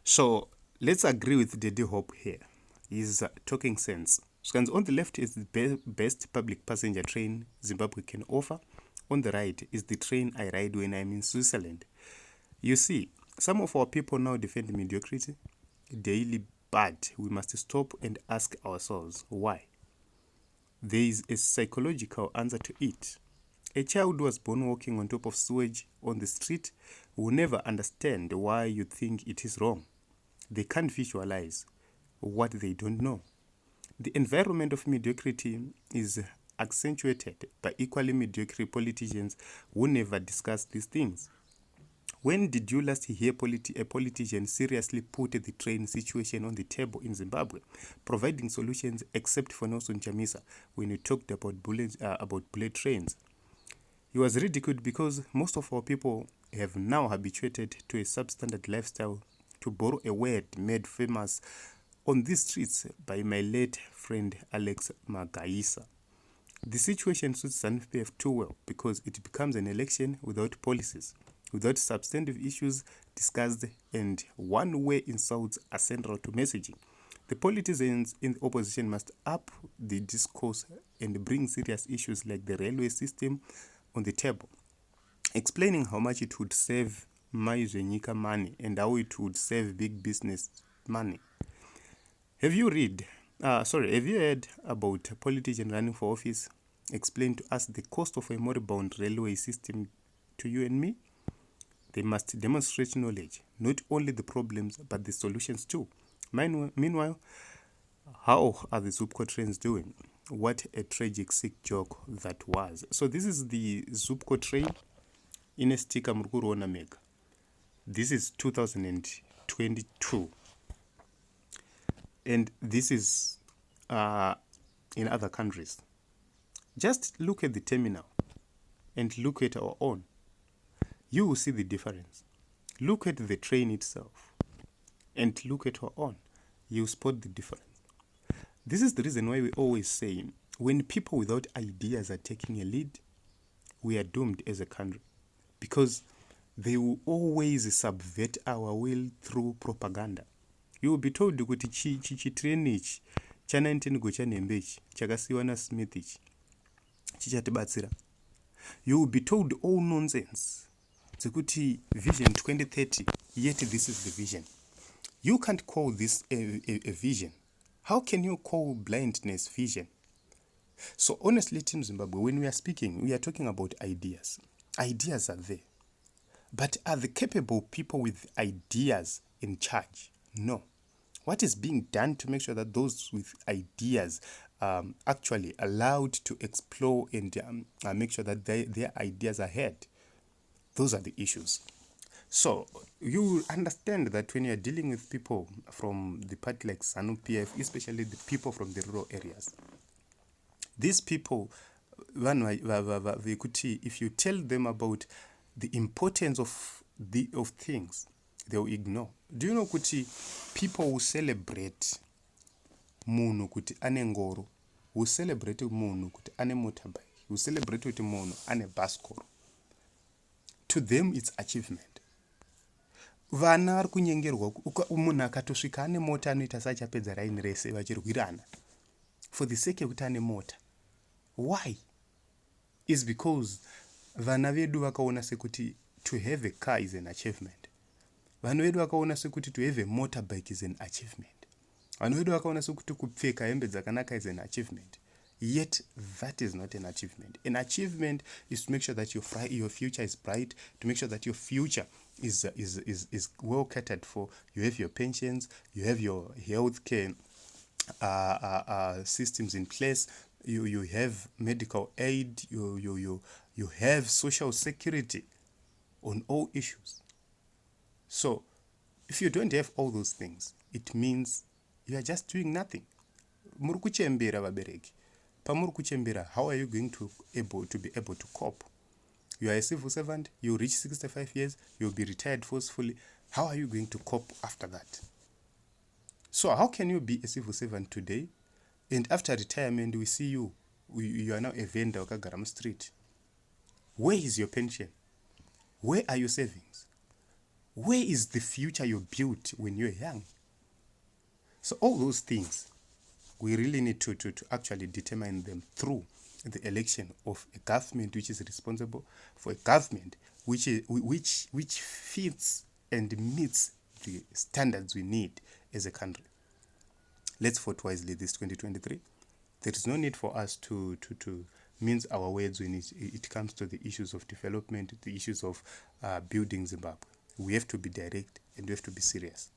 So let's agree with Daddy Hope here. He's talking sense. So on the left is the best public passenger train Zimbabwe can offer. On the right is the train I ride when I'm in Switzerland. You see, some of our people now defend mediocrity daily, but we must stop and ask ourselves why. There is a psychological answer to it. A child who was born walking on top of sewage on the street will never understand why you think it is wrong. They can't visualize what they don't know. The environment of mediocrity is accentuated by equally mediocre politicians who never discuss these things. When did you last hear a politician seriously put the train situation on the table in Zimbabwe, providing solutions except for Nelson Chamisa when he talked about bullet trains? He was ridiculed because most of our people have now habituated to a substandard lifestyle, to borrow a word made famous on these streets by my late friend Alex Magaisa. The situation suits ZANU-PF too well because it becomes an election without policies, without substantive issues discussed, and one-way insults are central to messaging. The politicians in the opposition must up the discourse and bring serious issues like the railway system on the table, explaining how much it would save Maizvenyika money and how it would save big business money. Have you heard about a politician running for office explain to us the cost of a moribund railway system to you and me? They must demonstrate knowledge, not only the problems but the solutions too. Meanwhile, how are the Zupco trains doing? What a tragic, sick joke that was. So this is the Zupco train in a sticker Murkuruona Mega. This is 2022. And this is in other countries. Just look at the terminal and look at our own. You will see the difference. Look at the train itself and look at our own. You spot the difference. This is the reason why we always say when people without ideas are taking a lead, we are doomed as a country, because they will always subvert our will through propaganda. You will be told kuti chitrain ichi cha19 gochanembe ichi chakasiwa naSmith ichi chichatibatsira. You will be told all nonsense dzekuti vision 2030, yet this is the vision. You can't call this a vision. How can you call blindness vision? So honestly, Team Zimbabwe, when we are speaking, we are talking about ideas. Ideas are there. But are the capable people with ideas in charge? No. What is being done to make sure that those with ideas actually allowed to explore and make sure that their ideas are heard? Those are the issues. So you understand that when you're dealing with people from the party like ZANU-PF, especially the people from the rural areas, these people, if you tell them about the importance of things, they will ignore. Do you know kuti people who celebrate munhu kuti ane ngoro, who celebrate munhu kuti ane motorbike, who celebrate kuti munhu ane baskoro, to them it's achievement. Vana vari kunyengerwa munhu akatosvika ane mota anoita sachapedza raini rese vachirwirana for the sake yekuti ane mota. Why? Is because vana vedu vakaona sekuti to have a car is an achievement. Vanhu vedu vakaona sekuti to have a motorbike is an achievement. Vanhu vedu vakaona sekuti kupfeka hembe dzakanaka is an achievement. Yet that is not an achievement. An achievement is to make sure that your future is bright, to make sure that your future is well catered for. You have your pensions, you have your health care systems in place, you have medical aid, you have social security on all issues. So if you don't have all those things, it means you are just doing nothing. Muri kuchembera vabereki. Pamuri kuchembera, how are you going to be able to cope? You are a civil servant, you reach 65 years, you'll be retired forcefully. How are you going to cope after that? So how can you be a civil servant today, and after retirement we see you are now a vendor wakagara mustreet? Where is your pension? Where are your savings? Where is the future you built when you're young? So all those things, we really need to actually determine them through the election of a government which is responsible, for a government which fits and meets the standards we need as a country. Let's vote wisely this 2023. There is no need for us to mince our words when it comes to the issues of development, the issues of building Zimbabwe. We have to be direct and we have to be serious.